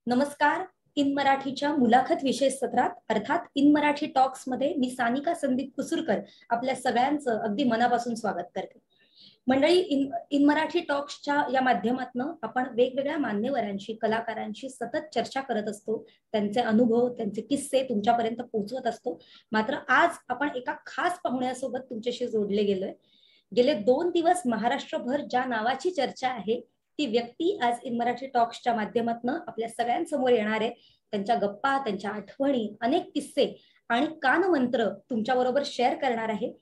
नमस्कार. इन मराठीच्या मुलाखत विशेष सत्रात अर्थात इन मराठी टॉक्स मध्ये मी सानिका संदीप कुसुरकर आपल्या सगळ्यांचं अगदी मनापासून स्वागत करते. मंडळी, इन मराठी टॉक्सच्या या माध्यमातून आपण वेगवेगळ्या मान्यवरांशी, कलाकारांशी सतत चर्चा करत असतो. त्यांचे अनुभव, त्यांचे किस्से तुमच्यापर्यंत पोहोचवत असतो. मात्र आज आपण एका खास पाहुण्यासोबत तुमच्याशी जोडले गेलोय. गेले 2 दिवस महाराष्ट्रभर ज्या नावाची चर्चा आहे ती व्यक्ती आज इन मराठी टॉक्सच्या माध्यमातून आपल्या सगळ्यांसमोर येणार आहे. त्यांच्या गप्पा, त्यांच्या आठवणी, अनेक किस्से आणि कानमंत्र तुमच्या बरोबर शेअर करणार आहे.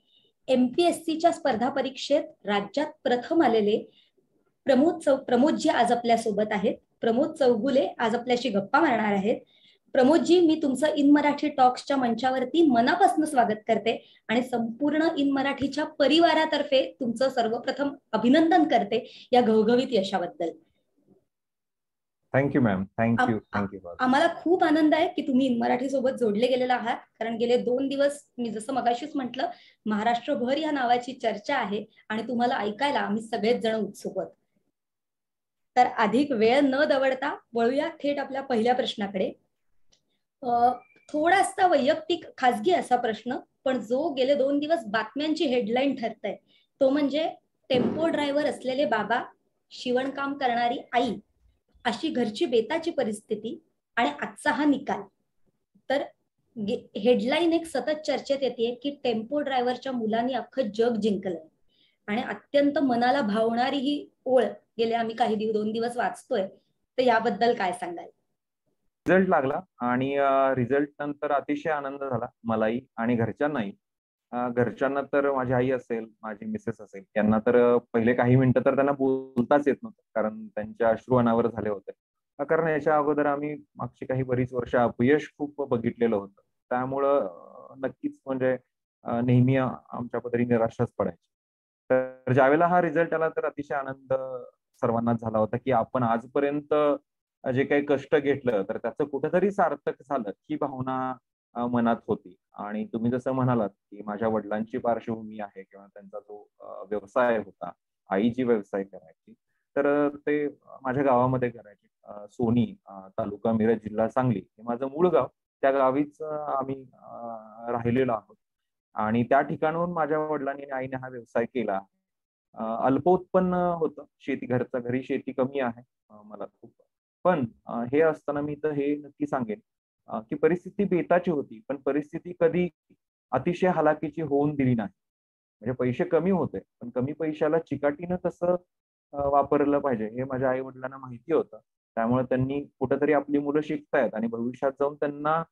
MPSCच्या स्पर्धा परीक्षेत राज्यात प्रथम आलेले प्रमोदजी आज आपल्या सोबत आहेत. प्रमोद चौगुले आज आपल्याशी गप्पा मारणार आहेत. प्रमोदजी, मी तुमचं इन मराठी टॉक्सच्या मंचावरती मनापासून स्वागत करते आणि संपूर्ण इन मराठीच्या परिवारातर्फे तुमचं सर्वप्रथम अभिनंदन करते या घवघवीत यशाबद्दल. Thank you ma'am. थँक्यू. आम्हाला खूप आनंद आहे की तुम्ही इन मराठी सोबत जोडले गेलेला आहात, कारण गेले 2 दिवस मी जसं मगाशीच म्हटलं, महाराष्ट्रभर या नावाची चर्चा आहे आणि तुम्हाला ऐकायला आम्ही सगळेच जण उत्सुक आहोत. तर अधिक वेळ न दवडता वळूया थेट आपल्या पहिल्या प्रश्नाकडे. थोडासा वैयक्तिक खासगी असा प्रश्न, पण जो गेले 2 दिवस बातम्यांची हेडलाईन ठरतंय तो म्हणजे टेम्पो ड्रायव्हर असलेले बाबा, शिवणकाम करणारी आई, अशी घरची बेताची परिस्थिती आणि आजचा हा निकाल. तर हेडलाईन एक सतत चर्चेत येते की टेम्पो ड्रायव्हरच्या मुलांनी अख्खं जग जिंकलंय आणि अत्यंत मनाला भावणारी ही ओळ गेले आम्ही काही 2 दिवस वाचतोय. तर याबद्दल काय सांगाल? रिझल्ट लागला आणि रिझल्ट नंतर अतिशय आनंद झाला मलाही आणि घरच्यांनाही. घरच्यांना तर माझी आई असेल, माझी मिसेस असेल, यांना तर पहिले काही मिनिटं तर त्यांना बोलताच येत नव्हतं, कारण त्यांच्या अश्रू अनावर झाले होते. कारण याच्या अगोदर आम्ही मागची काही बरीच वर्ष अपयश खूप बघितलेलं होतं. त्यामुळं नक्कीच म्हणजे नेहमी आमच्या पदरी निराशाच पडायची. तर ज्यावेळेला हा रिझल्ट आला तर अतिशय आनंद सर्वांनाच झाला होता की आपण आजपर्यंत जे काही कष्ट घेतलं तर त्याचं कुठेतरी सार्थक झालं ही भावना मनात होती. आणि तुम्ही जसं म्हणालात की माझ्या वडिलांची पार्श्वभूमी आहे किंवा त्यांचा जो व्यवसाय होता, आई जी व्यवसाय करायची, तर ते माझ्या गावामध्ये करायचे. सोनी, तालुका मिरज, जिल्हा सांगली हे माझं मूळ गाव. त्या गावीच आम्ही राहिलेलो आहोत आणि त्या ठिकाणाहून माझ्या वडिलांनी आणि आईने हा व्यवसाय केला. अल्प उत्पन्न होतं, घरी शेती कमी आहे मला खूप. पण हे असताना मी तर हे नक्की सांगेन की परिस्थिती बेताची होती, पण परिस्थिती कधी अतिशय हलाखीची होऊन दिली नाही. म्हणजे पैसे कमी होते, पण कमी पैशाला चिकाटीनं कसं वापरलं पाहिजे हे माझ्या आई वडिलांना माहिती होतं. त्यामुळे त्यांनी कुठेतरी आपली मुलं शिकतायत आणि भविष्यात जाऊन त्यांना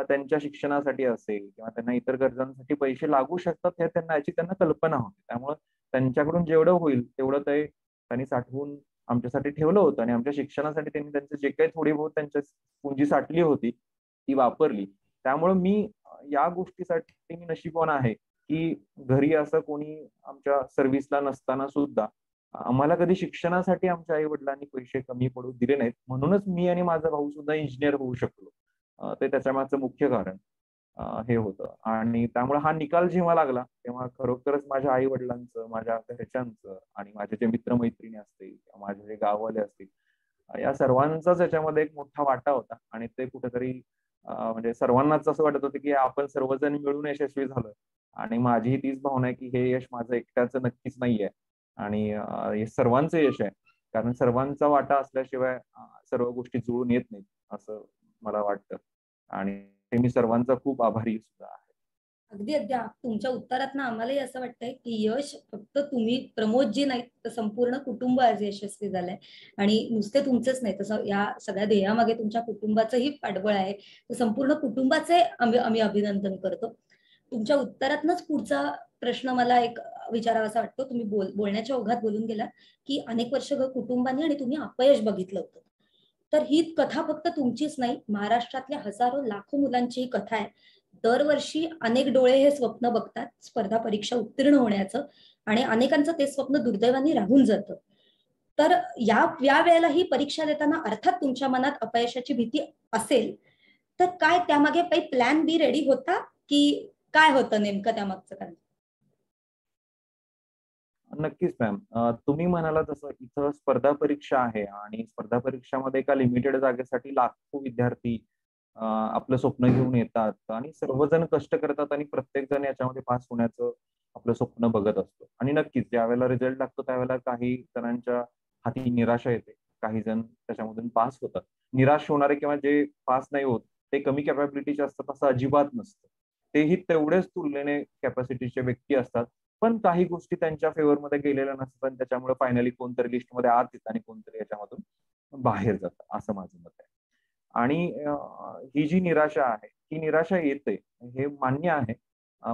त्यांच्या शिक्षणासाठी असेल किंवा त्यांना इतर गरजांसाठी पैसे लागू शकतात हे याची त्यांना कल्पना होती. त्यामुळे त्यांच्याकडून जेवढं होईल तेवढं ते त्यांनी साठवून आमच्यासाठी ठेवलं होतं आणि आमच्या शिक्षणासाठी त्यांनी त्यांचं जे काही थोडी बहुत त्यांच्या पुंजी साठली होती ती वापरली. त्यामुळे मी या गोष्टीसाठी मी नशीबवान आहे की घरी असं कोणी आमच्या सर्व्हिसला नसताना सुद्धा आम्हाला कधी शिक्षणासाठी आमच्या आई वडिलांनी पैसे कमी पडू दिले नाहीत. म्हणूनच मी आणि माझा भाऊ सुद्धा इंजिनियर होऊ शकलो. ते त्याच्या मागचं मुख्य कारण हे होतं. आणि त्यामुळे हा निकाल जेव्हा लागला तेव्हा खरोखरच माझ्या आई वडिलांचं, माझ्या घरच्यांचं आणि माझे जे मित्रमैत्रिणी असतील किंवा माझे जे गाववाले असतील, या सर्वांचाच याच्यामध्ये एक मोठा वाटा होता. आणि ते कुठेतरी म्हणजे सर्वांनाच असं वाटत होतं की आपण सर्वजण मिळून यशस्वी झालोय. आणि माझीही तीच भावना आहे की हे यश माझं एकट्याचं नक्कीच नाहीये आणि हे सर्वांचं यश आहे. कारण सर्वांचा वाटा असल्याशिवाय सर्व गोष्टी जुळून येत नाहीत असं मला वाटतं. आणि मी सर्वांचा खूप आभारी सुद्धा आहे. अगदी अगदी तुमच्या उत्तरात ना आम्हालाही असं वाटतंय की यश फक्त तुम्ही प्रमोदजी नाहीत तर संपूर्ण कुटुंब आज यशस्वी झालंय. आणि नुसते तुमचेच नाही, तसं या सगळ्या ध्येयामागे तुमच्या कुटुंबाचंही पाठबळ आहे. तर संपूर्ण कुटुंबाचे आम्ही अभिनंदन करतो. तुमच्या उत्तरातनच पुढचा प्रश्न मला एक विचारावासा वाटतो. तुम्ही बोलण्याच्या ओघात बोलून गेला की अनेक वर्ष कुटुंबाने आणि तुम्ही अपयश बघितलं होतं. तर ही कथा फक्त तुमचीच नाही, महाराष्ट्रातल्या हजारो लाखो मुलांची ही कथा आहे. दरवर्षी अनेक डोळे हे स्वप्न बघतात स्पर्धा परीक्षा उत्तीर्ण होण्याचं आणि अनेकांचं ते स्वप्न दुर्दैवाने राहून जातं. तर या वेळेला ही परीक्षा देताना अर्थात तुमच्या मनात अपयशाची भीती असेल, तर काय त्यामागे काही प्लॅन बी रेडी होता की काय होतं नेमकं त्यामागचं कारण? नक्कीच मॅम. तुम्ही म्हणाला तसं इथं स्पर्धा परीक्षा आहे आणि स्पर्धा परीक्षामध्ये एका लिमिटेड जागेसाठी लाखो विद्यार्थी आपलं स्वप्न घेऊन येतात आणि सर्वजण कष्ट करतात आणि प्रत्येक जण याच्यामध्ये पास होण्याचं आपलं स्वप्न बघत असतो. आणि नक्कीच ज्यावेळेला रिझल्ट लागतो त्यावेळेला काही जणांच्या हाती निराशा येते. काही जण त्याच्यामधून पास होतात. निराश होणारे किंवा जे पास नाही होत ते कमी कॅपॅबिलिटीचे असतात असं अजिबात नसतं. तेही तेवढेच तुलनेने कॅपॅसिटीचे व्यक्ती असतात. पण काही गोष्टी त्यांच्या फेवरमध्ये गेलेल्या नसतात आणि त्याच्यामुळे फायनली कोणतरी लिस्टमध्ये आत येतं आणि कोणतरी याच्यामधून बाहेर जातं, असं माझं मत आहे. आणि ही जी निराशा आहे, ही निराशा येते हे मान्य आहे.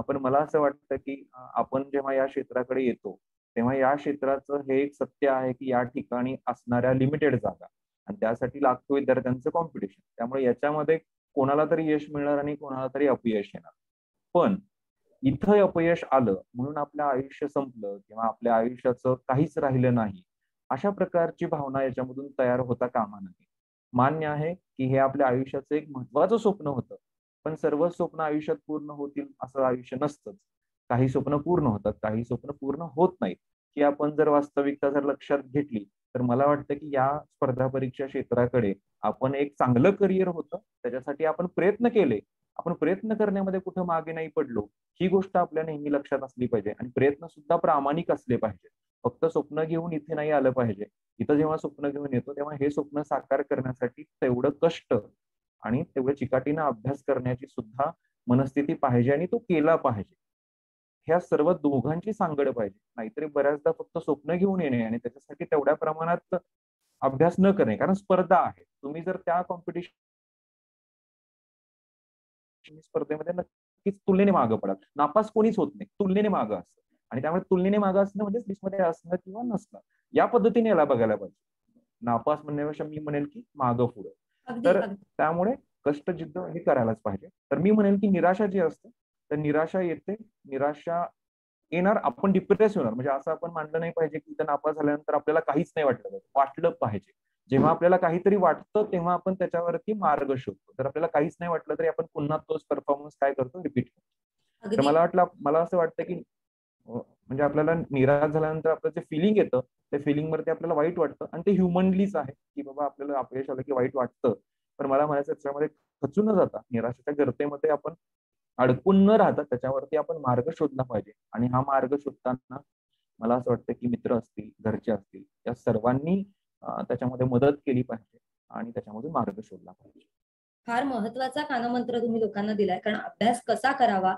पण मला असं वाटतं की आपण जेव्हा या क्षेत्राकडे येतो, तेव्हा या क्षेत्राचं हे एक सत्य आहे की या ठिकाणी असणाऱ्या लिमिटेड जागा आणि त्यासाठी लाखो विद्यार्थ्यांचं कॉम्पिटिशन. त्यामुळे याच्यामध्ये कोणाला तरी यश मिळणार आणि कोणाला तरी अपयश येणार. पण इथं अपयश आलं म्हणून आपलं आयुष्य संपलं किंवा आपल्या आयुष्याचं काहीच राहिलं नाही, अशा प्रकारची भावना याच्यामधून तयार होता कामा नये. मान्य आहे की हे आपल्या आयुष्याचं एक महत्वाचं स्वप्न होतं. पण सर्व स्वप्न आयुष्यात पूर्ण होतील असं आयुष्य नसतंच. काही स्वप्न पूर्ण होतात, काही स्वप्न पूर्ण होत नाहीत. की आपण जर वास्तविकता जर लक्षात घेतली, तर मला वाटतं की या स्पर्धा परीक्षा क्षेत्राकडे आपण एक चांगलं करिअर होतं, त्याच्यासाठी आपण प्रयत्न केले. आपण प्रयत्न करण्यामध्ये कुठं मागे नाही पडलो. ही गोष्ट आपल्या नेहमी लक्षात असली पाहिजे आणि प्रयत्न सुद्धा प्रामाणिक असले पाहिजे. फक्त स्वप्न घेऊन इथे नाही आलं पाहिजे. इथं जेव्हा स्वप्न घेऊन येतो तेव्हा हे स्वप्न साकार करण्यासाठी तेवढं कष्ट आणि तेवढं चिकाटीनं अभ्यास करण्याची सुद्धा मनस्थिती पाहिजे आणि तो केला पाहिजे. ह्या सर्व दोघांची सांगड पाहिजे. नाहीतरी बऱ्याचदा फक्त स्वप्न घेऊन येणे आणि त्याच्यासाठी तेवढ्या प्रमाणात अभ्यास न करणे. कारण स्पर्धा आहे. तुम्ही जर त्या कॉम्पिटिशन स्पर्धेमध्ये नक्कीच तुलनेने मागं पडाल. नापास कोणीच होत नाही. तुलनेने मागं असतं. आणि त्यामुळे तुलनेने मागं असणं म्हणजे लिस्टमध्ये असणं किंवा नसणं. या पद्धतीने याला बघायला पाहिजे. नापास म्हणण्यापेक्षा मी म्हणेल की मागं पुढं. अगदी तर अगदी. त्यामुळे कष्ट जिद्द हे करायलाच पाहिजे. तर मी म्हणेल की निराशा जी असते, तर निराशा येते. निराशा येणार, आपण डिप्रेस होणार. म्हणजे असं आपण मानलं नाही पाहिजे की इथं नापास झाल्यानंतर आपल्याला काहीच नाही वाटलं पाहिजे. वाटलं पाहिजे. जेव्हा आपल्याला काहीतरी वाटतं तेव्हा आपण त्याच्यावरती मार्ग शोधतो. जर आपल्याला काहीच नाही वाटलं तरी आपण पुन्हा तोच परफॉर्मन्स काय करतो, रिपीट करतो. तर अगदी मला असं वाटतं की म्हणजे आपल्याला निराश झाल्यानंतर आपलं जे फिलिंग येतं, त्या फिलिंग वरती आपल्याला वाईट वाटतं आणि ते ह्युमनलीच आहे की बाबा आपल्याला अपयश आलं की वाईट वाटतं. पण मला म्हणायचं त्याच्यामध्ये खचून न जाता निराशेच्या गर्तेमध्ये आपण अडकून न राहता त्याच्यावरती आपण मार्ग शोधला पाहिजे. आणि हा मार्ग शोधताना मला असं वाटतं की मित्र असतील, घरचे असतील, या सर्वांनी त्याच्यामध्ये मदत केली पाहिजे आणि त्याच्यामधून मार्ग शोधला पाहिजे. फार महत्वाचा कानमंत्र तुम्ही लोकांना दिलाय. कारण अभ्यास कसा करावा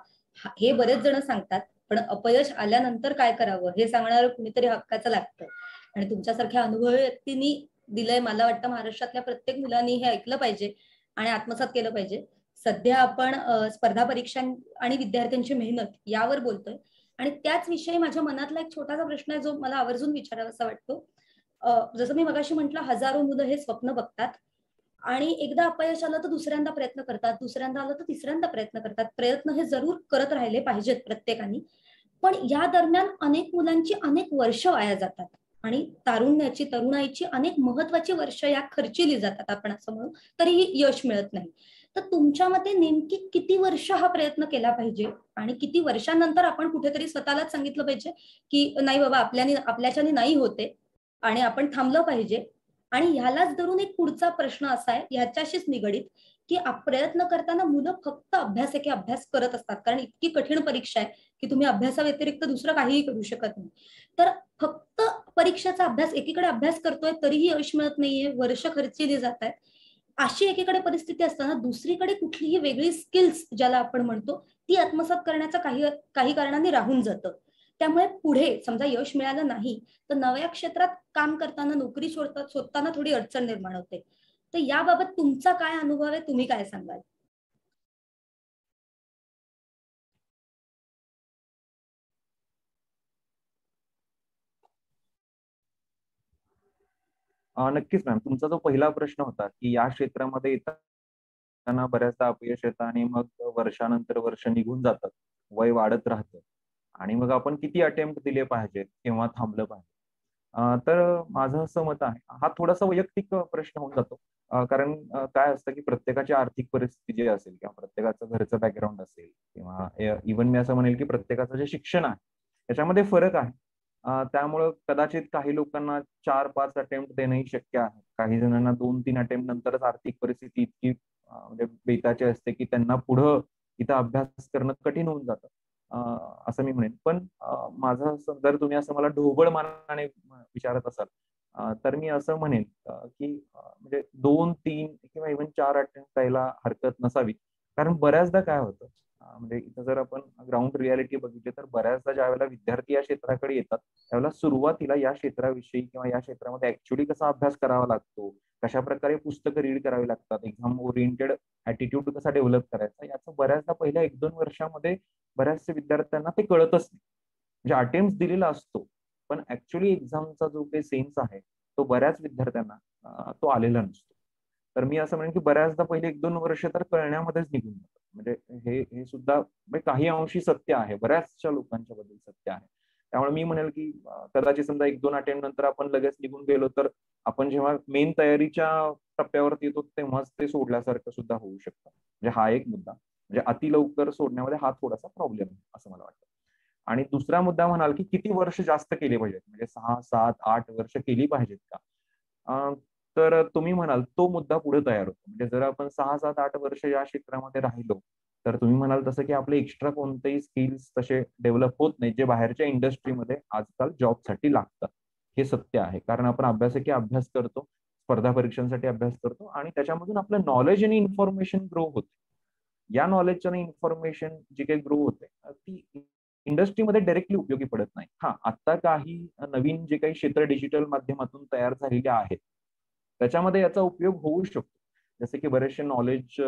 हे बरेच जण सांगतात, पण अपयश आल्यानंतर काय करावं हे सांगणार कुणीतरी हक्काचं लागतं. आणि तुमच्यासारख्या अनुभवी व्यक्तींनी दिलंय. मला वाटतं महाराष्ट्रातल्या प्रत्येक मुलांनी हे ऐकलं पाहिजे आणि आत्मसात केलं पाहिजे. सध्या आपण स्पर्धा परीक्षा आणि विद्यार्थ्यांची मेहनत यावर बोलतोय आणि त्याच विषयी माझ्या मनातला एक छोटासा प्रश्न आहे जो मला आवर्जून विचारावासा वाटतो. जसं मी मगाशी म्हटलं, हजारो मुलं हे स्वप्न बघतात आणि एकदा अपयश आलं तर दुसऱ्यांदा प्रयत्न करतात, दुसऱ्यांदा आलं तर तिसऱ्यांदा प्रयत्न करतात. प्रयत्न हे जरूर करत राहिले पाहिजेत प्रत्येकाने. पण या दरम्यान अनेक मुलांची अनेक वर्ष वाया जातात आणि तारुण्याची, तरुणाईची अनेक महत्वाची वर्ष या खर्चिली जातात आपण असं म्हणू, तरीही यश मिळत नाही. तर तुमच्या मते नेमकी किती वर्ष हा प्रयत्न केला पाहिजे आणि किती वर्षांनंतर आपण कुठेतरी स्वतःलाच सांगितलं पाहिजे की नाही बाबा, आपल्याच्याने नाही होते आणि आपण थांबलं पाहिजे. आणि ह्यालाच धरून एक पुढचा प्रश्न असा आहे ह्याच्याशीच निगडीत, की प्रयत्न करताना मुलं फक्त अभ्यास एके अभ्यास करत असतात. कारण इतकी कठीण परीक्षा आहे की तुम्ही अभ्यासाव्यतिरिक्त दुसरं काहीही करू शकत नाही. तर फक्त परीक्षेचा अभ्यास, एकीकडे अभ्यास करतोय तरीही यश मिळत नाहीये, वर्ष खर्चिली जात आहेत. अशी एकीकडे परिस्थिती असताना दुसरीकडे कुठलीही वेगळी स्किल्स ज्याला आपण म्हणतो ती आत्मसात करण्याचं काही काही कारणांनी राहून जातं. त्यामुळे पुढे समजा यश मिळालं नाही तर नव्या क्षेत्रात काम करताना, नोकरी शोधताना थोडी अडचण निर्माण होते. तर याबाबत तुमचा काय अनुभव आहे, तुम्ही काय सांगाल? नक्कीच मॅम. तुमचा जो पहिला प्रश्न होता की या क्षेत्रामध्ये येताना बऱ्याचदा अपयश येतं आणि मग वर्षानंतर वर्ष निघून जातात. वय वाढत राहतं आणि मग आपण किती अटेम्प्ट दिले पाहिजेत किंवा थांबलं पाहिजे. तर माझं असं मत आहे, हा थोडासा वैयक्तिक प्रश्न होऊन जातो. कारण काय असतं की प्रत्येकाची आर्थिक परिस्थिती जी असेल किंवा प्रत्येकाचं घरचं बॅकग्राऊंड असेल किंवा इव्हन मी असं म्हणेल की प्रत्येकाचं जे शिक्षण आहे त्याच्यामध्ये फरक आहे. त्यामुळं कदाचित काही लोकांना 4-5 अटेम्प्ट देणंही शक्य आहे. काही जणांना 2-3 अटेम्प्ट नंतरच आर्थिक परिस्थिती इतकी म्हणजे बेताची असते की त्यांना पुढं इथं अभ्यास करणं कठीण होऊन जातं. असं मी म्हणेन. पण माझं जर तुम्ही असं मला ढोबळ मानाने विचारत असाल, तर मी असं म्हणेन की म्हणजे 2-3 किंवा इव्हन 4 अटेम्प्ट द्यायला हरकत नसावी. कारण बऱ्याचदा काय होतं, म्हणजे इथं जर आपण ग्राउंड रियालिटी बघितली तर बऱ्याचदा ज्यावेळेला विद्यार्थी या क्षेत्राकडे येतात, त्यावेळेला सुरुवातीला या क्षेत्राविषयी किंवा या क्षेत्रामध्ये ऍक्च्युअली कसा अभ्यास करावा लागतो, कशा प्रकारे पुस्तकं रीड करावी लागतात, एक्झाम ओरिएंटेड ऍटिट्यूड कसा डेव्हलप करायचा, याचं बऱ्याचदा पहिल्या 1-2 वर्षामध्ये बऱ्याचशा विद्यार्थ्यांना ते कळतच नाही. म्हणजे अटेम्प्ट दिलेला असतो, पण ऍक्च्युअली एक्झामचा जो काही सेन्स आहे तो बऱ्याच विद्यार्थ्यांना तो आलेला नसतो. तर मी असं म्हणेन की बऱ्याचदा पहिले 1-2 वर्ष तर कळण्यामध्येच निघून जातात. म्हणजे हे सुद्धा म्हणजे काही अंशी सत्य आहे, बऱ्याचशा लोकांच्या बद्दल सत्य आहे. त्यामुळे मी म्हणेल की कदाचित समजा 1-2 अटेम्प्ट नंतर आपण लगेच निघून गेलो तर आपण जेव्हा मेन तयारीच्या टप्प्यावरती येतो तेव्हाच ते सोडल्यासारखं सुद्धा होऊ शकतं. म्हणजे हा एक मुद्दा. म्हणजे अति लवकर सोडण्यामध्ये हा थोडासा प्रॉब्लेम आहे असं मला वाटतं. आणि दुसरा मुद्दा म्हणाल की किती वर्ष जास्त केली पाहिजेत, म्हणजे 6, 7, 8 वर्ष केली पाहिजेत का? तर तुम्ही म्हणाल तो मुद्दा पुढे तयार होतो. म्हणजे जर आपण 6, 7, 8 वर्ष या क्षेत्रामध्ये राहिलो, तर तुम्ही म्हणाल तसं की आपले एक्स्ट्रा कोणतेही स्किल्स तसे डेव्हलप होत नाहीत, जे बाहेरच्या इंडस्ट्रीमध्ये आजकाल जॉबसाठी लागतात. हे सत्य आहे. कारण आपण अभ्यासकी अभ्यास करतो, स्पर्धा परीक्षांसाठी अभ्यास करतो आणि त्याच्यामधून आपलं नॉलेज आणि इन्फॉर्मेशन ग्रो होते. या नॉलेज आणि इन्फॉर्मेशन जी काही ग्रो होते ती इंडस्ट्रीमध्ये डायरेक्टली उपयोगी पडत नाही. हा, आता काही नवीन जे काही क्षेत्र डिजिटल माध्यमातून तयार झालेले आहेत, त्याच्यामध्ये याचा उपयोग होऊ शकतो. जसे की बरेचसे नॉलेज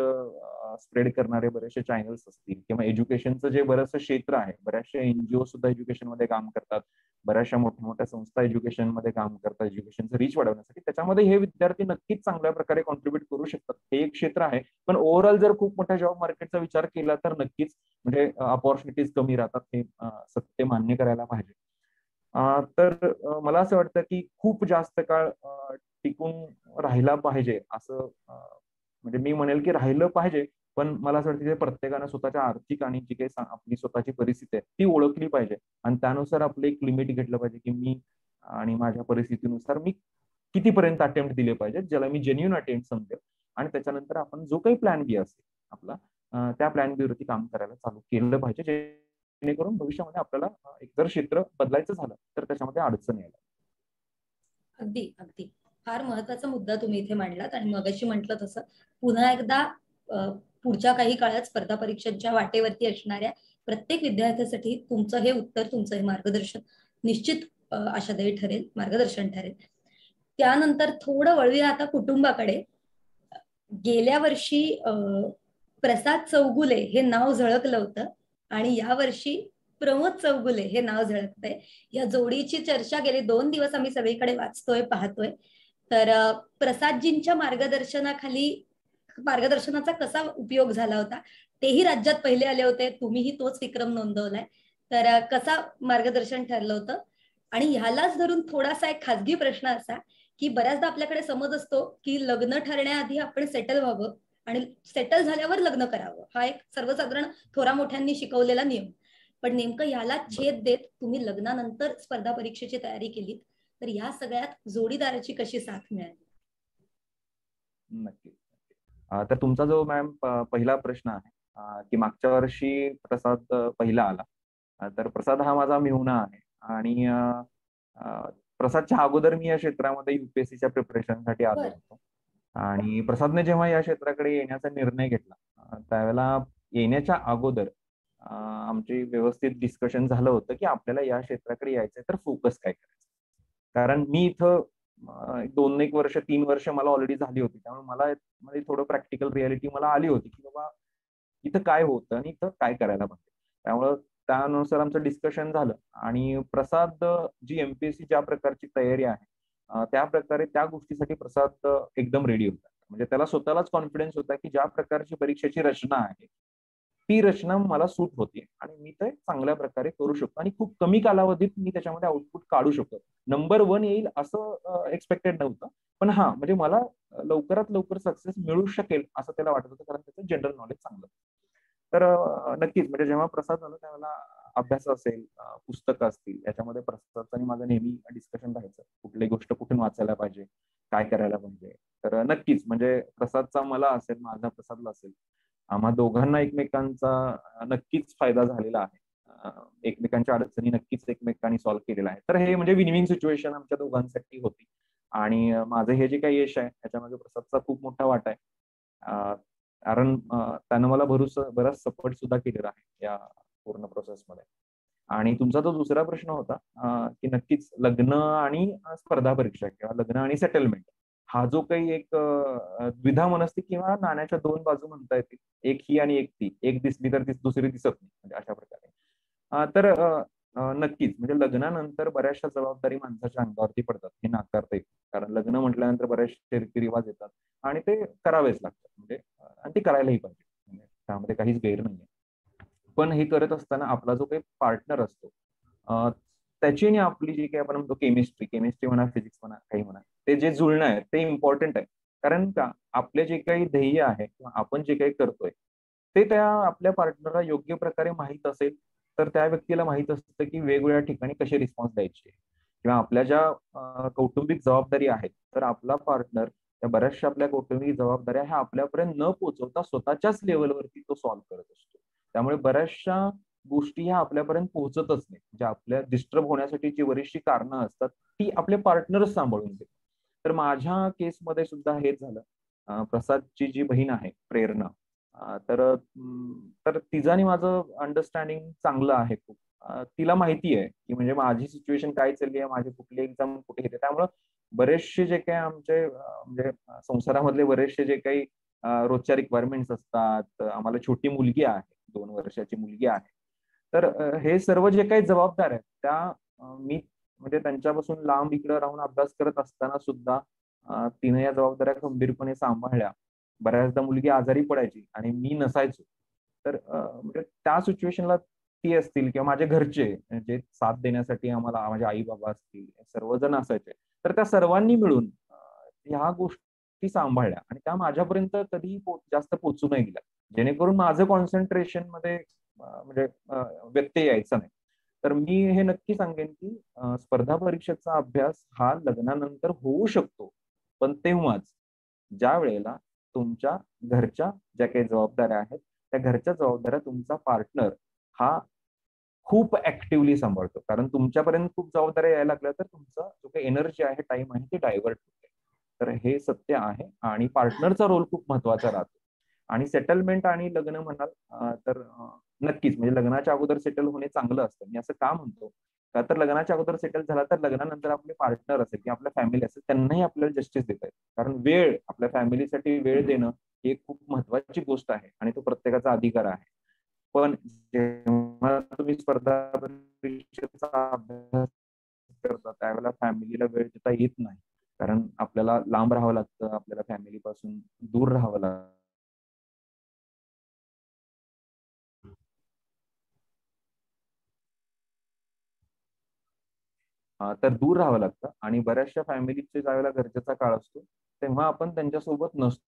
स्प्रेड करणारे बरेचसे चॅनल्स असतील किंवा एज्युकेशनचं जे बरंचसं क्षेत्र आहे, बऱ्याचशा एनजीओ सुद्धा एज्युकेशनमध्ये काम करतात, बऱ्याचशा मोठ्या मोठ्या संस्था एज्युकेशनमध्ये काम करतात, एज्युकेशनचं रीच वाढवण्यासाठी. त्याच्यामध्ये हे विद्यार्थी नक्कीच चांगल्या प्रकारे कॉन्ट्रीब्युट करू शकतात. हे एक क्षेत्र आहे. पण ओव्हरऑल जर खूप मोठ्या जॉब मार्केटचा विचार केला तर नक्कीच म्हणजे अपॉर्च्युनिटीज कमी राहतात. हे सत्य मान्य करायला पाहिजे. तर मला असं वाटतं की खूप जास्त काळ टिकून राहिला पाहिजे असं म्हणजे मी म्हणेल की राहिलं पाहिजे. पण मला असं वाटतं की प्रत्येकानं स्वतःच्या आर्थिक आणि जी काही आपली स्वतःची परिस्थिती आहे ती ओळखली पाहिजे आणि त्यानुसार आपलं एक लिमिट घेतलं पाहिजे की मी आणि माझ्या परिस्थितीनुसार मी कितीपर्यंत अटेम्प्ट दिले पाहिजेत, ज्याला मी जेन्युइन अटेम्प्ट समजेल. आणि त्याच्यानंतर आपण जो काही प्लॅन बी असेल आपला, त्या प्लॅन बी वरती काम करायला चालू केलं पाहिजे, जेणेकरून भविष्यामध्ये आपल्याला एक जर क्षेत्र बदलायचं झालं तर त्याच्यामध्ये अडचण यायला. अगदी अगदी फार महत्वाचा मुद्दा तुम्ही इथे मांडलात. आणि मगाशी म्हटलं तसं पुन्हा एकदा पुढच्या काही काळात स्पर्धा परीक्षांच्या वाटेवरती असणाऱ्या प्रत्येक विद्यार्थ्यासाठी तुमचं हे उत्तर, तुमचं हे मार्गदर्शन निश्चित आशादायी ठरेल, मार्गदर्शन ठरेल. त्यानंतर थोडं वळूया आता कुटुंबाकडे. गेल्या वर्षी प्रसाद चौगुले हे नाव झळकलं होतं आणि यावर्षी प्रमोद चौगुले हे नाव झळकतंय. या जोडीची चर्चा गेले 2 दिवस आम्ही सगळीकडे वाचतोय, पाहतोय. तर प्रसादजींच्या मार्गदर्शनाचा कसा उपयोग झाला होता, तेही राज्यात पहिले आले होते, तुम्हीही तोच विक्रम नोंदवलाय. तर कसा मार्गदर्शन ठरलं होतं? आणि ह्यालाच धरून थोडासा एक खाजगी प्रश्न असा की बऱ्याचदा आपल्याकडे समज असतो की लग्न ठरण्याआधी आपण सेटल व्हावं आणि सेटल झाल्यावर लग्न करावं, हा एक सर्वसाधारण थोरा मोठ्यांनी शिकवलेला नियम. पण नेमकं याला छेद देत तुम्ही लग्नानंतर स्पर्धा परीक्षेची तयारी केली, तर या सगळ्यात जोडीदाराची कशी साथ मिळाली? नक्की. तर तुमचा जो मॅम पहिला प्रश्न आहे की मागच्या वर्षी प्रसाद पहिला आला. तर प्रसाद हा माझा मेहुणा आहे आणि प्रसादच्या अगोदर मी या क्षेत्रामध्ये युपीएससीच्या प्रिपरेशनसाठी आलो बर. होतो. आणि प्रसादने जेव्हा या क्षेत्राकडे येण्याचा निर्णय घेतला, त्यावेळेला येण्याच्या अगोदर आमची व्यवस्थित डिस्कशन झालं होतं की आपल्याला या क्षेत्राकडे यायचंय तर फोकस काय करायचं. कारण मी इथं 2-1 वर्ष 3 वर्ष मला ऑलरेडी झाली होती. त्यामुळे मला म्हणजे थोडं प्रॅक्टिकल रियालिटी मला आली होती की बाबा इथं काय होतं आणि इथं काय करायला पाहिजे. त्यामुळं त्यानुसार आमचं डिस्कशन झालं आणि प्रसाद जी एमपीएससी ज्या प्रकारची तयारी आहे त्या प्रकारे त्या गोष्टीसाठी प्रसाद एकदम रेडी होता. म्हणजे त्याला स्वतःलाच कॉन्फिडन्स होता की ज्या प्रकारची परीक्षेची रचना आहे ती रचना मला सूट होते आणि मी ते चांगल्या प्रकारे करू शकतो आणि खूप कमी कालावधीत मी त्याच्यामध्ये आउटपुट काढू शकतो. नंबर 1 येईल असं एक्सपेक्टेड नव्हतं. पण हा, म्हणजे मला लवकरात लवकर सक्सेस मिळू शकेल असं त्याला वाटत होतं, कारण त्याचं जनरल नॉलेज चांगलं. तर नक्कीच म्हणजे जेव्हा प्रसाद झाला त्यावेळेला अभ्यास असेल, पुस्तकं असतील, याच्यामध्ये प्रसादचं आणि माझं नेहमी डिस्कशन राहायचं. कुठली गोष्ट कुठून वाचायला पाहिजे, काय करायला पाहिजे. तर नक्कीच म्हणजे प्रसादचा मला असेल, माझा प्रसादला असेल, आम्हा दोघांना एकमेकांचा नक्कीच फायदा झालेला आहे. एकमेकांच्या अडचणी नक्कीच एकमेकांनी सॉल्व्ह केलेला आहे. तर हे म्हणजे विन विन सिच्युएशन आमच्या दोघांसाठी होती. आणि माझं हे जे काही यश आहे त्याच्यामध्ये प्रसादचा खूप मोठा वाटा आहे. कारण त्यानं मला बराच सपोर्ट सुद्धा केलेला आहे या पूर्ण प्रोसेसमध्ये. आणि तुमचा जो दुसरा प्रश्न होता की नक्कीच लग्न आणि स्पर्धा परीक्षा किंवा लग्न आणि सेटलमेंट हा जो काही एक द्विधा मनस्थिती किंवा नाण्याच्या दोन बाजू म्हणता येतील, एक ही आणि एक ती, एक दिसली तर दुसरी दिसत नाही, म्हणजे अशा प्रकारे. तर नक्कीच म्हणजे लग्नानंतर बऱ्याचशा जबाबदारी माणसाच्या अंगावरती पडतात, हे नाकारता येईल. कारण लग्न म्हटल्यानंतर बरेचसे रीतिरिवाज येतात आणि ते करावेच लागतात, म्हणजे आणि ते करायलाही पाहिजे, म्हणजे त्यामध्ये काहीच गैर नाहीये. पण हे करत असताना आपला जो काही पार्टनर असतो त्याची आणि आपली जी काही आपण म्हणतो केमिस्ट्री म्हणा, फिजिक्स म्हणा, काही म्हणा, ते जे जुळणं आहे ते इम्पॉर्टंट आहे. कारण का आपले जे काही ध्येय आहे किंवा आपण जे काही करतोय ते त्या आपल्या पार्टनरला योग्य प्रकारे माहीत असेल तर त्या व्यक्तीला माहीत असतं की वेगवेगळ्या ठिकाणी कसे रिस्पॉन्स द्यायचे किंवा आपल्या ज्या कौटुंबिक जबाबदारी आहेत तर आपला पार्टनर त्या बऱ्याचशा आपल्या कौटुंबिक जबाबदाऱ्या ह्या आपल्यापर्यंत न पोहोचवता स्वतःच्याच लेवलवरती तो सॉल्व्ह करत असतो. त्यामुळे बऱ्याचशा गोष्टी ह्या आपल्यापर्यंत पोहोचतच नाही. म्हणजे आपल्या डिस्टर्ब होण्यासाठी जी बरीचशी कारणं असतात ती आपले पार्टनरच सांभाळून घेतात. तर माझ्या केसमध्ये सुद्धा हेच झालं. प्रसादची जी बहीण आहे प्रेरणा, तर तिचं आणि माझं अंडरस्टँडिंग चांगलं आहे खूप. तिला माहिती आहे की म्हणजे माझी सिच्युएशन काय चालली आहे, माझी कुठली एक्झाम कुठे येते. त्यामुळं बरेचसे जे काही आमचे म्हणजे संसारामधले बरेचसे जे काही रोजच्या रिक्वायरमेंट्स असतात, आम्हाला छोटी मुलगी आहे, 2 वर्षाची मुलगी आहे. तर हे सर्व जे काही जबाबदार आहेत त्या मी म्हणजे त्यांच्यापासून लांब इकडे राहून अभ्यास करत असताना सुद्धा तिने या जबाबदाऱ्या खंबीरपणे सांभाळल्या. बऱ्याचदा मुलगी आजारी पडायची आणि मी नसायचो. तर म्हणजे त्या सिच्युएशनला ती असतील किंवा माझे घरचे जे साथ देण्यासाठी आम्हाला माझे आई बाबा असतील सर्वजण असायचे. तर त्या सर्वांनी मिळून ह्या गोष्टी सांभाळल्या आणि त्या माझ्यापर्यंत कधी जास्त पोहोचू नाही दिल्या. जेणेकरून माझं कॉन्सन्ट्रेशन मध्ये म्हणजे व्यत्यय यायचा नाही. तर मी हे नक्की सांगेन की स्पर्धा परीक्षेचा अभ्यास हा लग्नानंतर होऊ शकतो, पण तेव्हाच ज्या वेळेला तुमच्या घरच्या ज्या काही जबाबदाऱ्या आहेत त्या घरच्या जबाबदाऱ्या तुमचा पार्टनर हा खूप ऍक्टिव्हली सांभाळतो. कारण तुमच्यापर्यंत खूप जबाबदाऱ्या यायला लागल्या तर तुमचा जो काही एनर्जी आहे, टाइम आहे, ते डायव्हर्ट होते. तर हे सत्य आहे आणि पार्टनरचा रोल खूप महत्वाचा राहतो. आणि सेटलमेंट आणि लग्न म्हणाल तर नक्कीच म्हणजे लग्नाच्या अगोदर सेटल होणे चांगलं असतं. मी असं का म्हणतो? का तर लग्नाच्या अगोदर सेटल झाला तर लग्नानंतर आपले पार्टनर असेल किंवा आपल्या फॅमिली असेल त्यांनाही आपल्याला जस्टिस देता येते. कारण वेळ आपल्या फॅमिलीसाठी वेळ देणं ही एक खूप महत्वाची गोष्ट आहे आणि तो प्रत्येकाचा अधिकार आहे. पण जेव्हा तुम्ही स्पर्धा परीक्षेचा अभ्यास करता त्यावेळेला फॅमिलीला वेळ देता येत नाही. कारण आपल्याला लांब राहावं लागतं, आपल्याला फॅमिली पासून दूर राहावं लागतं. तर दूर राहावं लागतं आणि बऱ्याचशा फॅमिलीचे ज्यावेळेला गरजेचा काळ असतो तेव्हा आपण त्यांच्यासोबत नसतो.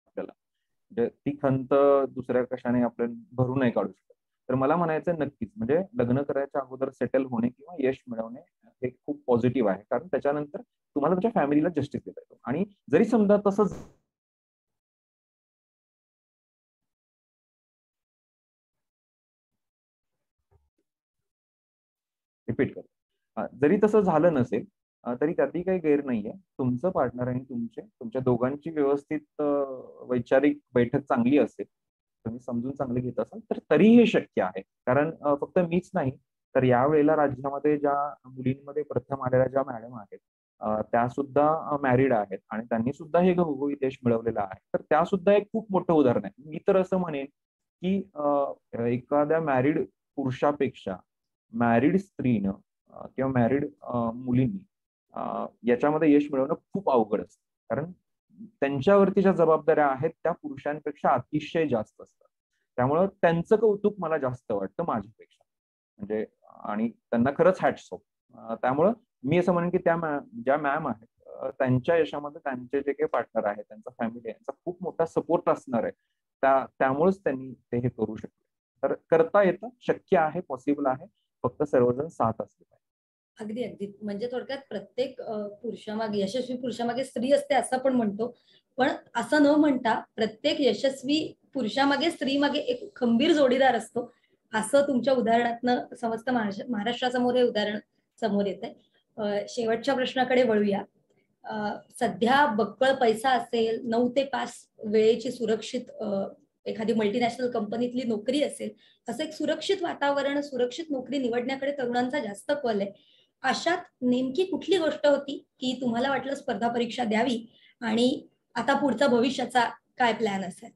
आपल्याला म्हणजे ती खंत दुसऱ्या कशाने आपण भरून नाही काढू शकत. तर मला म्हणायचं नक्कीच म्हणजे लग्न करायच्या अगोदर सेटल होणे किंवा यश मिळवणे हे खूप पॉझिटिव्ह आहे. कारण त्याच्यानंतर तुम्हाला तुमच्या फॅमिलीला जस्टिस देता येतो आणि जरी समजा तसंच रिपीट करतो. जरी तसं झालं नसेल तरी त्यातही काही गैर नाहीये. तुमचं पार्टनर आणि तुमच्या दोघांची व्यवस्थित वैचारिक बैठक चांगली असेल, तुम्ही समजून चांगले घेत असाल तर तरीही हे शक्य आहे. कारण फक्त मीच नाही तर यावेळेला राज्यामध्ये ज्या मुलींमध्ये प्रथम आलेल्या ज्या मॅडम आहेत त्या सुद्धा मॅरिड आहेत आणि त्यांनी सुद्धा हे घवघवीत यश मिळवलेलं आहे. तर त्या सुद्धा एक खूप मोठं उदाहरण आहे. मी तर असं म्हणेन की एखाद्या मॅरिड पुरुषापेक्षा मॅरिड स्त्रीनं किंवा मॅरिड मुलींनी याच्यामध्ये यश मिळवणं खूप अवघड असतं. कारण त्यांच्यावरती ज्या जबाबदाऱ्या आहेत त्या पुरुषांपेक्षा अतिशय जास्त असतात. त्यामुळं त्यांचं कौतुक मला जास्त वाटतं माझ्यापेक्षा. म्हणजे आणि त्यांना खरंच हॅट्स ऑफ. त्यामुळं मी असं म्हणेन की ज्या मॅम आहेत त्यांच्या यशामध्ये त्यांचे जे काही पार्टनर आहेत, त्यांचा फॅमिली आहे, यांचा खूप मोठा सपोर्ट असणार आहे. त्यामुळेच त्यांनी ते हे करू शकले. तर करता येतं, शक्य आहे, पॉसिबल आहे, फक्त सर्वजण साथ असले पाहिजे. अगदी अगदी. म्हणजे थोडक्यात प्रत्येक पुरुषामागे, यशस्वी पुरुषामागे स्त्री असते असं आपण म्हणतो, पण असं न म्हणता प्रत्येक यशस्वी पुरुषामागे स्त्रीमागे एक खंबीर जोडीदार असतो, असं तुमच्या उदाहरणातनं समजतं. महाराष्ट्रासमोर हे उदाहरण समोर येतंय. शेवटच्या प्रश्नाकडे वळूया. सध्या बक्कळ पैसा असेल, 9 ते 5 वेळेची सुरक्षित एखादी मल्टीनॅशनल कंपनीतली नोकरी असेल, असं एक सुरक्षित वातावरण, सुरक्षित नोकरी निवडण्याकडे तरुणांचा जास्त कल आहे. अशात नेमकी कुठली गोष्ट होती की तुम्हाला वाटलं स्पर्धा परीक्षा द्यावी, आणि आता पुढचा भविष्याचा काय प्लॅन असेल?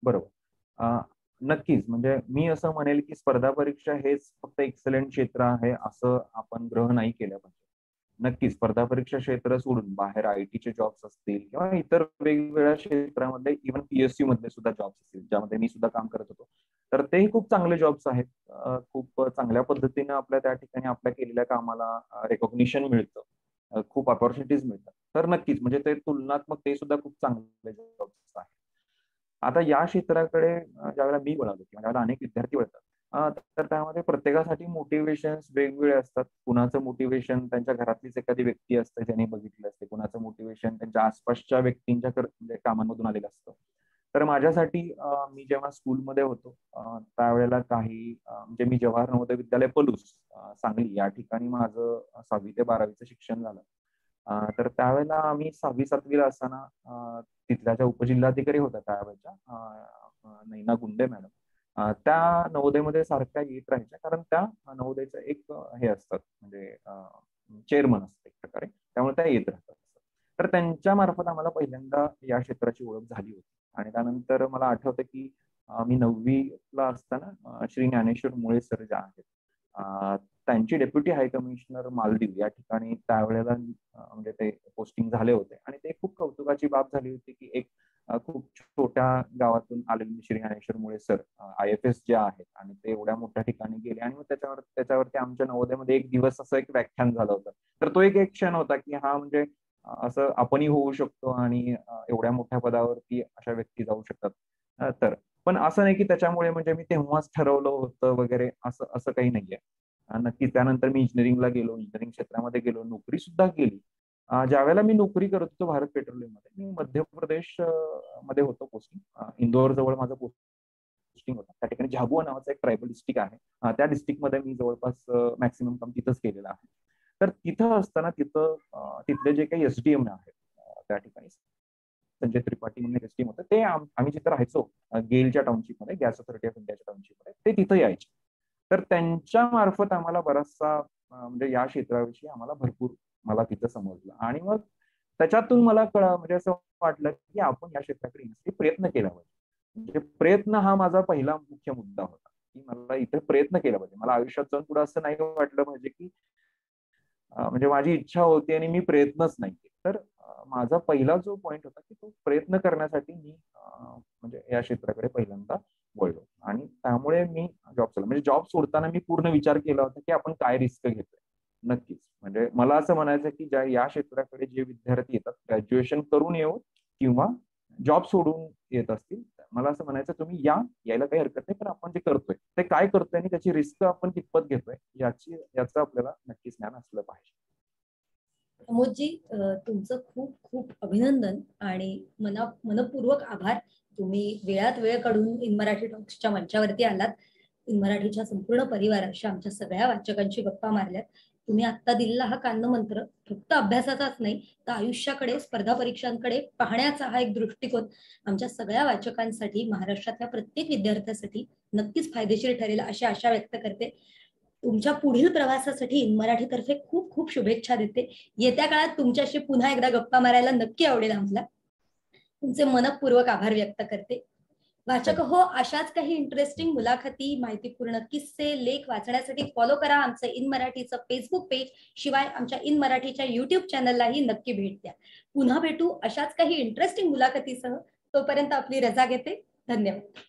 बरोबर. नक्कीच, म्हणजे मी असं म्हणेल की स्पर्धा परीक्षा हेच फक्त एक्सलंट क्षेत्र आहे असं आपण ग्रह नाही केलं पाहिजे. नक्कीच स्पर्धा परीक्षा क्षेत्र सोडून बाहेर आयटीचे जॉब्स असतील किंवा इतर वेगवेगळ्या क्षेत्रामध्ये, इव्हन पीएसयू मध्ये सुद्धा जॉब्स असतील, ज्यामध्ये मी सुद्धा काम करत होतो, तर तेही खूप चांगले जॉब्स आहेत. खूप चांगल्या पद्धतीने आपल्या त्या ठिकाणी आपल्या केलेल्या कामाला रेकॉग्निशन मिळतं, खूप ऑपॉर्च्युनिटीज मिळतात. तर नक्कीच म्हणजे ते तुलनात्मक ते सुद्धा खूप चांगले जॉब्स आहेत. आता या क्षेत्राकडे ज्यावेळेला मी वळालो किंवा ज्यावेळेला अनेक विद्यार्थी वळतात, तर त्यामध्ये प्रत्येकासाठी मोटिवेशन वेगवेगळे असतात. कुणाचं मोटिवेशन त्यांच्या घरातलीच एखादी व्यक्ती असते ज्यांनी बघितलं असते, कुणाचं मोटिवेशन त्यांच्या आसपासच्या व्यक्तींच्या म्हणजे कामांमधून आलेलं असतं. तर माझ्यासाठी मी जेव्हा स्कूलमध्ये होतो त्यावेळेला काही म्हणजे मी जवाहर नवोदय विद्यालय पलूस सांगली या ठिकाणी माझं 6वी ते 12वीचं शिक्षण झालं. तर त्यावेळेला आम्ही 6वी-7वीला असताना तिथल्या ज्या उपजिल्हाधिकारी होत्या त्यावेळेच्या नैना गुंडे मॅडम, त्या नवोदयमध्ये सारख्या येत राहायच्या, कारण त्या नवोदयचं एक हे असतात म्हणजे चेअरमन असतात एक प्रकारे, त्यामुळे त्या येत राहतात. तर त्यांच्या मार्फत आम्हाला पहिल्यांदा या क्षेत्राची ओळख झाली होती. आणि त्यानंतर मला आठवतं की मी 9वीला असताना श्री ज्ञानेश्वर मुळे सर ज्या आहेत, त्यांची डेप्युटी हाय कमिशनर मालदीव या ठिकाणी त्यावेळेला म्हणजे ते पोस्टिंग झाले होते. आणि ते खूप कौतुकाची बाब झाली होती की एक खूप छोट्या गावातून आलेले श्री ज्ञानेश्वर मुळे सर IFS जे आहेत, आणि ते एवढ्या मोठ्या ठिकाणी गेले, आणि मग त्याच्यावरती आमच्या नवोदयमध्ये एक दिवस असं एक व्याख्यान झालं होतं. तर तो एक क्षण होता की हा म्हणजे असं आपणही होऊ शकतो आणि एवढ्या मोठ्या पदावरती अशा व्यक्ती जाऊ शकतात. तर पण असं नाही की त्याच्यामुळे म्हणजे मी तेव्हाच ठरवलं होतं वगैरे, असं असं काही नाहीये. नक्की त्यानंतर मी इंजिनिअरिंगला गेलो, इंजिनिअरिंग क्षेत्रामध्ये गेलो, नोकरी सुद्धा केली. ज्यावेळेला मी नोकरी करत होतो भारत पेट्रोलियममध्ये, मी मध्य प्रदेश मध्ये होतो पोस्टिंग. इंदोर जवळ माझं पोस्टिंग होतं. त्या ठिकाणी झाबुआ नावाचा एक ट्रायबल डिस्ट्रिक्ट आहे. त्या डिस्ट्रिक्टमध्ये मी जवळपास मॅक्सिमम काम तिथंच केलेलं आहे. तर तिथं असताना तिथले जे काही SDM आहेत त्या ठिकाणी संजय त्रिपाठी म्हणून SDM होतं, ते आम्ही जिथं राहायचो गेलच्या टाउनशिपमध्ये, गॅस ऑथॉरिटी ऑफ इंडियाच्या टाउनशिपमध्ये, ते तिथं यायचे. तर त्यांच्या मार्फत आम्हाला बराचसा म्हणजे या क्षेत्राविषयी आम्हाला भरपूर मला तिथं समजलं. आणि मग त्याच्यातून मला म्हणजे असं वाटलं की आपण या क्षेत्राकडे येण्यासाठी प्रयत्न केला पाहिजे. म्हणजे प्रयत्न हा माझा पहिला मुख्य मुद्दा होता की मला इथे प्रयत्न केला पाहिजे. मला आयुष्यात जाऊन पुढे असं नाही वाटलं पाहिजे की म्हणजे माझी इच्छा होती आणि मी प्रयत्नच नाही केले. तर माझा पहिला जो पॉइंट होता की तो प्रयत्न करण्यासाठी मी म्हणजे या क्षेत्राकडे पहिल्यांदा वळलो. आणि त्यामुळे मी जॉब सोडला. म्हणजे जॉब सोडताना मी पूर्ण विचार केला होता की आपण काय रिस्क घेतोय. नक्कीच म्हणजे मला असं म्हणायचं की या क्षेत्राकडे जे विद्यार्थी येतात, ग्रॅज्युएशन करून येऊ किंवा जॉब सोडून येत असतील, मला असं म्हणायचं तुम्ही यायला काही हरकत नाही, पण आपण जे करतोय ते काय करतोय आणि त्याची रिस्क आपण कितपत घेतोय याचं आपल्याला नक्कीच ज्ञान असलं पाहिजे. प्रमोदजी, तुमचं खूप खूप अभिनंदन आणि मनपूर्वक आभार. तुम्ही वेळात वेळ काढून इन मराठी टॉक्सच्या मंचावरती आलात. इन मराठीच्या संपूर्ण परिवाराशी, आमच्या सगळ्या वाचकांशी गप्पा मारल्यात. तुम्ही आत्ता दिलेला हा कान्नमंत्र फक्त अभ्यासाचाच नाही, तर आयुष्याकडे, स्पर्धा परीक्षांकडे पाहण्याचा हा एक दृष्टिकोन आमच्या सगळ्या वाचकांसाठी, महाराष्ट्रातल्या प्रत्येक विद्यार्थ्यासाठी नक्कीच फायदेशीर ठरेल अशी आशा व्यक्त करते. तुमच्या पुढील प्रवासासाठी इन मराठीतर्फे खूप खूप शुभेच्छा देते. येत्या काळात तुमच्याशी पुन्हा एकदा गप्पा मारायला नक्की आवडेल आम्हाला. तुमचे मनपूर्वक आभार व्यक्त करते. वाचक हो, अशाच काही इंटरेस्टिंग मुलाखती, माहितीपूर्ण किस्से, लेख वाचण्यासाठी फॉलो करा आमचं इन मराठीचं फेसबुक पेज. शिवाय आमच्या इन मराठीच्या YouTube चॅनललाही नक्की भेट द्या. पुन्हा भेटू अशाच काही इंटरेस्टिंग मुलाखतीसह. तोपर्यंत आपली रजा घेते. धन्यवाद.